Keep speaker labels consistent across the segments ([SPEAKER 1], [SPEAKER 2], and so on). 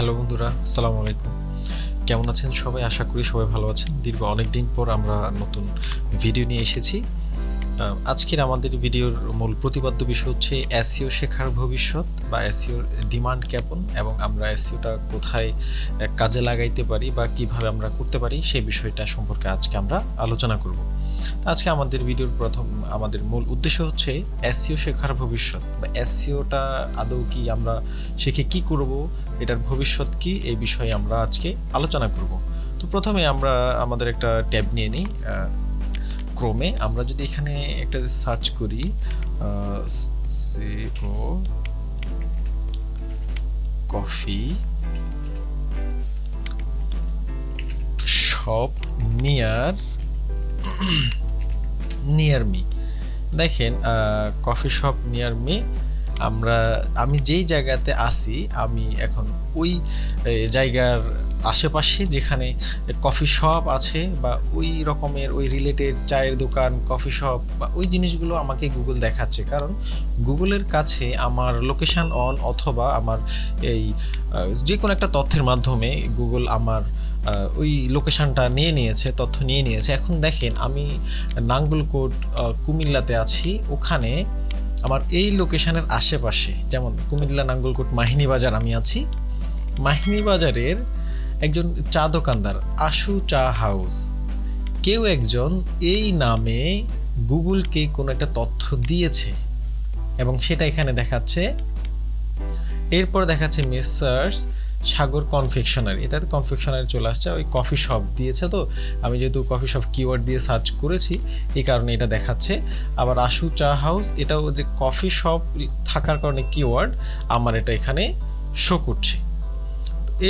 [SPEAKER 1] Hello বন্ধুরা, আসসালামু আলাইকুম। কেমন আছেন সবাই? আশা করি সবাই ভালো আছেন। দীর্ঘ অনেক দিন পর আমরা নতুন ভিডিও নিয়ে এসেছি। আজকের আমাদের ভিডিওর মূল প্রতিপাদ্য বিষয় হচ্ছে এসইও শেখার ভবিষ্যৎ বা এসইওর ডিমান্ড কেমন এবং আমরা এসইওটা কোথায় কাজে লাগাইতে পারি বা কিভাবে আমরা করতে পারি সেই বিষয়টা সম্পর্কে আজকে আমরা আলোচনা করব। আজকে আমাদের ভিডিওর আমাদের মূল উদ্দেশ্য হচ্ছে এসইও শেখার ভবিষ্যৎ বা এসইওটা আদৌ কি আমরা শিখে কি করব, এটার ভবিষ্যৎ কি, এই বিষয়ে আমরা আজকে আলোচনা করব। তো প্রথমে আমরা আমাদের একটা ট্যাব নিয়ে নিই ক্রোমে। আমরা যদি এখানে একটা সার্চ করি SEO coffee shop near me, দেখেন কফি শপ নিয়ার মি। আমি যেই জায়গাতে আছি আমি এখন ওই জায়গার আশেপাশে যেখানে কফি শপ আছে বা ওই রকমের ওই রিলেটেড চায়ের দোকান, কফি শপ বা ওই জিনিসগুলো আমাকে গুগল দেখাচ্ছে, কারণ গুগলের কাছে আমার লোকেশন অন অথবা আমার এই যে কোনো একটা তথ্যের মাধ্যমে গুগল আমার ওই লোকেশনটা নিয়ে নিয়েছে, তথ্য নিয়ে নিয়েছে। এখন দেখেন আমি নাঙ্গলকোট কুমিল্লাতে আছি, ওখানে আমার এই লোকেশনের আশেপাশে যেমন কুমিল্লা নাঙ্গলকোট মাহিনী বাজার আমি আছি, মাহিনী বাজারের একজন চা দোকানদার আশু চা হাউস, কেউ একজন এই নামে গুগলকে কোনো একটা তথ্য দিয়েছে এবং সেটা এখানে দেখাচ্ছে। এরপর দেখাচ্ছে মেসার্স সাগর কনফেকশনারি, এটাতে কনফেকশনারি চলে আসছে, ওই কফি শপ দিয়েছে। তো আমি যেহেতু কফি শপ কিওয়ার্ড দিয়ে সার্চ করেছি এই কারণে এটা দেখাচ্ছে। আবার আশু চা হাউস, এটাও যে কফি শপ থাকার কারণে কিওয়ার্ড আমার এটা এখানে শো করছে।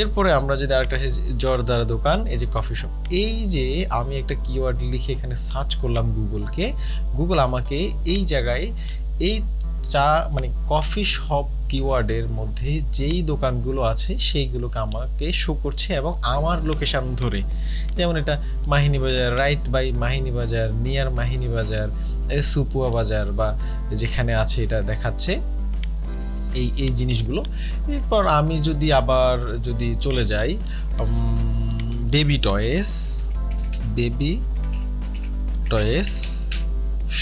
[SPEAKER 1] এরপরে আমরা যদি আরেকটা আসি জর্দার দোকান, এই যে কফি শপ, এই যে আমি একটা কিওয়ার্ড লিখে এখানে সার্চ করলাম গুগলকে, গুগল আমাকে এই জায়গায় এই চা মানে কফি শপ কিওয়ার্ডের মধ্যে যেই দোকানগুলো আছে সেইগুলোকে আমাকে শো করছে এবং আমার লোকেশন ধরে, যেমন এটা মাহিনী বাজার, রাইট বাই মাহিনী বাজার, নিয়ার মাহিনী বাজার, সুপুয়া বাজার বা যেখানে আছে এটা দেখাচ্ছে এই জিনিসগুলো। এরপর আমি যদি আবার চলে যাই baby toys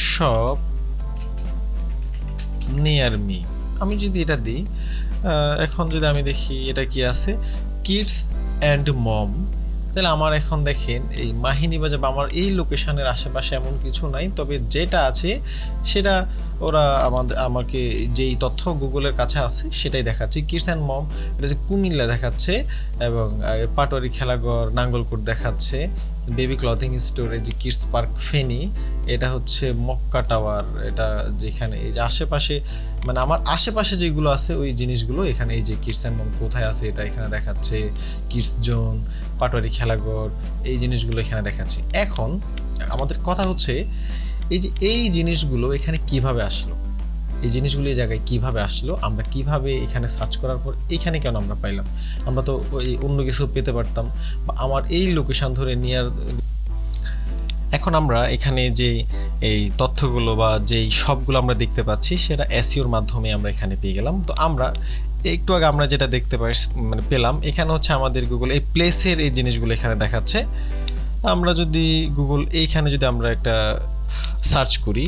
[SPEAKER 1] shop near me, আমি যদি এটা দিই, এখন যদি আমি দেখি এটা কি আছে, কিডস অ্যান্ড মম, তাহলে আমার এখন দেখেন এই মাহিনী বাজার বা আমার এই লোকেশনের আশেপাশে এমন কিছু নাই, তবে যেটা আছে সেটা ওরা আমাকে যেই তথ্য গুগলের কাছে আছে সেটাই দেখাচ্ছে। কিডস অ্যান্ড মম এটা যে কুমিল্লা দেখাচ্ছে এবং পাটোয়ারি খেলাঘর নাঙ্গলকোট দেখাচ্ছে, বেবি ক্লথিং স্টোর এই যে কিডস পার্ক ফেনী, এটা হচ্ছে মক্কা টাওয়ার, এটা যেখানে এই যে আশেপাশে মানে আমার আশেপাশে যেগুলো আছে ওই জিনিসগুলো এখানে, এই যে কিডস অ্যান্ড মম কোথায় আছে এটা এখানে দেখাচ্ছে, কিডস জোন, পাটোয়ারি খেলাঘর, এই জিনিসগুলো এখানে দেখাচ্ছে। এখন আমাদের কথা হচ্ছে এই জিনিসগুলো এখানে কিভাবে আসলো, এই জিনিসগুলো এই জায়গায় কিভাবে আসলো, আমরা কিভাবে এখানে সার্চ করার পর এখানে কেন আমরা পাইলাম, আমরা তো ওই অন্য কিছু পেতে পারতাম বা আমার এই লোকেশন ধরে নিয়ার। এখন আমরা এখানে যে এই তথ্যগুলো বা যেই সবগুলো আমরা দেখতে পাচ্ছি সেটা এসইওর মাধ্যমে আমরা এখানে পেয়ে গেলাম। তো আমরা একটু আগে আমরা যেটা দেখতে পেলাম এখানে হচ্ছে আমাদের গুগল এই প্লেসের এই জিনিসগুলো এখানে দেখাচ্ছে। আমরা যদি গুগল এইখানে যদি আমরা একটা সার্চ করি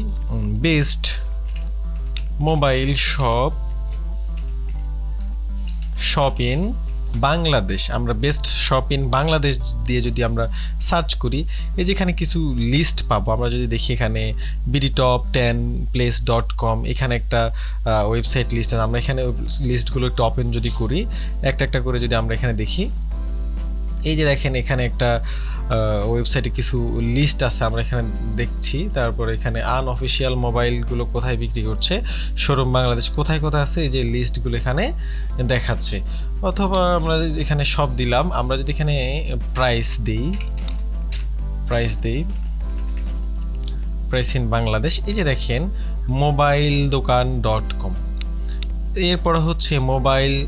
[SPEAKER 1] best mobile shop in Bangladesh, আমরা বেস্ট শপ ইন বাংলাদেশ দিয়ে যদি আমরা সার্চ করি, এই যেখানে কিছু লিস্ট পাবো। আমরা যদি দেখি এখানে bdtop10place.com, এখানে একটা ওয়েবসাইট লিস্ট আছে, আমরা এখানে লিস্টগুলো একটু ওপেন যদি করি একটা একটা করে যদি আমরা এখানে দেখি, এই যে দেখেন এখানে একটা ওয়েবসাইটে কিছু লিস্ট আছে আমরা এখানে দেখছি। তারপর এখানে আনঅফিসিয়াল মোবাইলগুলো কোথায় বিক্রি করছে, শোরুম বাংলাদেশ কোথায় কোথায় আছে, এই যে লিস্টগুলো এখানে দেখাচ্ছে। অথবা আমরা এখানে সব দিলাম, আমরা যদি এখানে প্রাইস ইন বাংলাদেশ, এই যে দেখেন mobiledokkan.com, এরপর হচ্ছে mobile.com।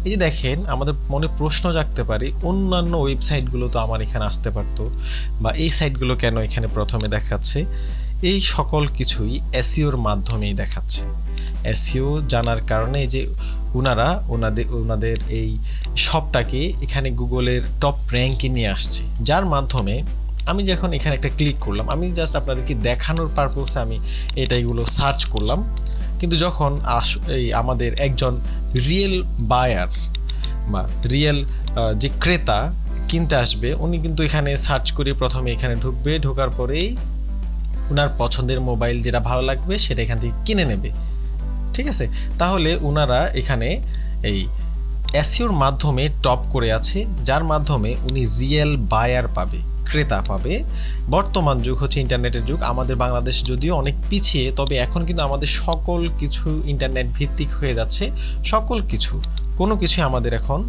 [SPEAKER 1] এই যে দেখেন আমাদের মনে প্রশ্ন জাগতে পারে অন্যান্য ওয়েবসাইটগুলো তো আমার এখানে আসতে পারতো বা এই সাইটগুলো কেন এখানে প্রথমে দেখাচ্ছে, এই সকল কিছুই এসইওর মাধ্যমেই দেখাচ্ছে। এসইও জানার কারণে যে ওনাদের এই শপটাকে এখানে গুগলের টপ র্যাঙ্কে নিয়ে আসছে, যার মাধ্যমে আমি যখন এখানে একটা ক্লিক করলাম, আমি জাস্ট আপনাদেরকে দেখানোর পারপোসে আমি এটাইগুলো সার্চ করলাম, কিন্তু যখন এই আমাদের একজন রিয়েল বায়ার বা রিয়েল যে ক্রেতা কিনতে আসবে, উনি কিন্তু এখানে সার্চ করে প্রথমে এখানে ঢুকবে, ঢোকার পরেই ওনার পছন্দের মোবাইল যেটা ভালো লাগবে সেটা এখান থেকে কিনে নেবে। ঠিক আছে, তাহলে ওনারা এখানে এই এসইওর মাধ্যমে টপ করে আছে, যার মাধ্যমে উনি রিয়েল বায়ার পাবে, ক্রেতা পাবে। বর্তমান যুগ হচ্ছে ইন্টারনেটের যুগ। আমাদের বাংলাদেশ যদিও অনেক পিছিয়ে, তবে এখন কিন্তু আমাদের সকল কিছু ইন্টারনেট ভিত্তিক হয়ে যাচ্ছে। সকল কিছু, কোনো কিছু আমাদের এখন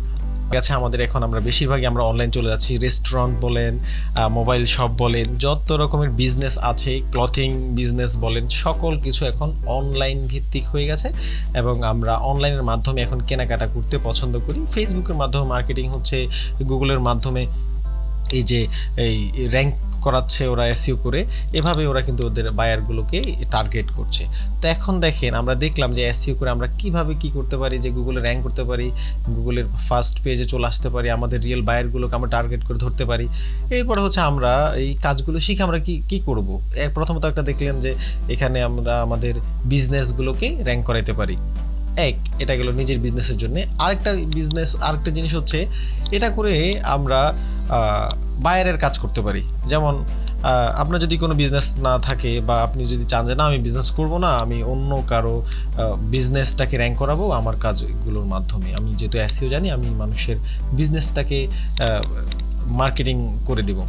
[SPEAKER 1] আমরা বেশিরভাগই আমরা অনলাইন চলে যাচ্ছি। রেস্টুরেন্ট বলেন, মোবাইল শপ বলেন, যত রকমের বিজনেস আছে, ক্লথিং বিজনেস বলেন, সকল কিছু এখন অনলাইন ভিত্তিক হয়ে গেছে এবং আমরা অনলাইনের মাধ্যমে এখন কেনাকাটা করতে পছন্দ করি। ফেসবুকের মাধ্যমে মার্কেটিং হচ্ছে, গুগলের মাধ্যমে এই যে এই র্যাঙ্ক করাচ্ছে ওরা এসইও করে, এভাবে ওরা কিন্তু ওদের বায়ারগুলোকে টার্গেট করছে। তো এখন দেখেন, আমরা দেখলাম যে এসইও করে আমরা কিভাবে কি করতে পারি, যে গুগলে র্যাঙ্ক করতে পারি, গুগলের ফার্স্ট পেজে চলে আসতে পারি, আমাদের রিয়েল বায়ারগুলোকে আমরা টার্গেট করে ধরতে পারি। এরপরে হচ্ছে আমরা এই কাজগুলো শিখে আমরা কি করব। প্রথমত একটা দেখলেন যে এখানে আমরা আমাদের বিজনেসগুলোকে র্যাঙ্ক করাইতে পারি। এটা গেল নিজের বিজনেসের জন্য। আরেকটা জিনিস হচ্ছে, এটা করে আমরা বায়ারের কাজ করতে পারি। যেমন আপনার যদি কোনো বিজনেস না থাকে, বা আপনি যদি চান যে না আমি বিজনেস করব না, আমি অন্য কারো বিজনেসটাকে র্যাঙ্ক করাবো আমার কাজগুলোর মাধ্যমে, আমি যেহেতু এসইও জানি, আমি মানুষের বিজনেসটাকে মার্কেটিং করে দেব,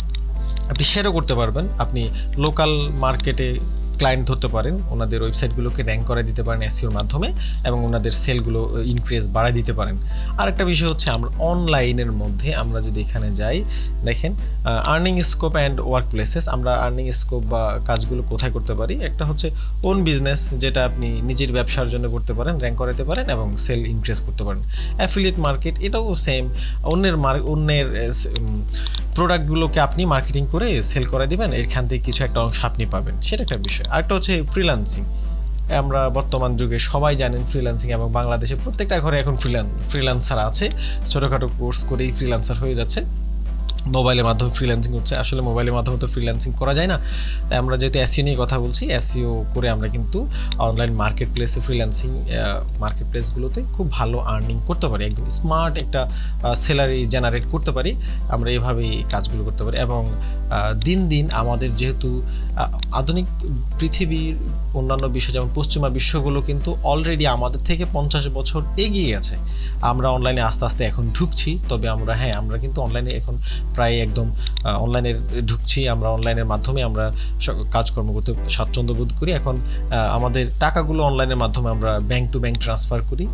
[SPEAKER 1] আপনি শেয়ারও করতে পারবেন। আপনি লোকাল মার্কেটে ক্লায়েন্ট ধরতে পারেন, ওনাদের ওয়েবসাইটগুলোকে র্যাঙ্ক করে দিতে পারেন এসইওর মাধ্যমে, এবং ওনাদের সেলগুলো ইনক্রিজ বাড়ায় দিতে পারেন। আরেকটা বিষয় হচ্ছে, আমরা অনলাইনের মধ্যে আমরা যদি এখানে যাই, দেখেন earning scope and work places. আমরা আর্নিং স্কোপ বা কাজগুলো কোথায় করতে পারি, একটা হচ্ছে ওন বিজনেস, যেটা আপনি নিজের ব্যবসার জন্য করতে পারেন, র্যাঙ্ক করাতে পারেন এবং সেল ইনক্রিজ করতে পারেন। অ্যাফিলিয়েট মার্কেট, এটাও সেম, অন্যের প্রোডাক্টগুলোকে আপনি মার্কেটিং করে সেল করে দিবেন, এখান থেকে কিছু একটা অংশ আপনি পাবেন, সেটা একটা বিষয়। আরেকটা হচ্ছে ফ্রিল্যান্সিং। আমরা বর্তমান যুগে সবাই জানেন ফ্রিল্যান্সিং, এবং বাংলাদেশে প্রত্যেকটা ঘরে এখন ফ্রিল্যান্সার আছে, ছোটোখাটো কোর্স করেই ফ্রিল্যান্সার হয়ে যাচ্ছে, মোবাইলের মাধ্যমে ফ্রিল্যান্সিং হচ্ছে। আসলে মোবাইলের মাধ্যমে তো ফ্রিল্যান্সিং করা যায় না, তাই আমরা যেহেতু এসইও নিয়ে কথা বলছি, এসইও করে আমরা কিন্তু অনলাইন মার্কেট প্লেসে, ফ্রিল্যান্সিং মার্কেট প্লেসগুলোতে খুব ভালো আর্নিং করতে পারি, একদম স্মার্ট একটা স্যালারি জেনারেট করতে পারি। আমরা এভাবেই কাজগুলো করতে পারি। এবং দিন দিন আমাদের যেহেতু আধুনিক পৃথিবীর অন্যান্য বিশ্ব, যেমন পশ্চিমা বিশ্বগুলো কিন্তু অলরেডি আমাদের থেকে 50 বছর এগিয়ে গেছে। আমরা অনলাইনে আস্তে আস্তে এখন ঢুকছি, তবে আমরা কিন্তু অনলাইনে এখন প্রায় একদম অনলাইনে ঢুকছি। আমরা অনলাইনের মাধ্যমে আমরা কাজকর্ম করতে স্বাচ্ছন্দ্য বোধ করি। এখন আমাদের টাকাগুলো অনলাইনের মাধ্যমে আমরা ব্যাংক টু ব্যাংক ট্রান্সফার করি।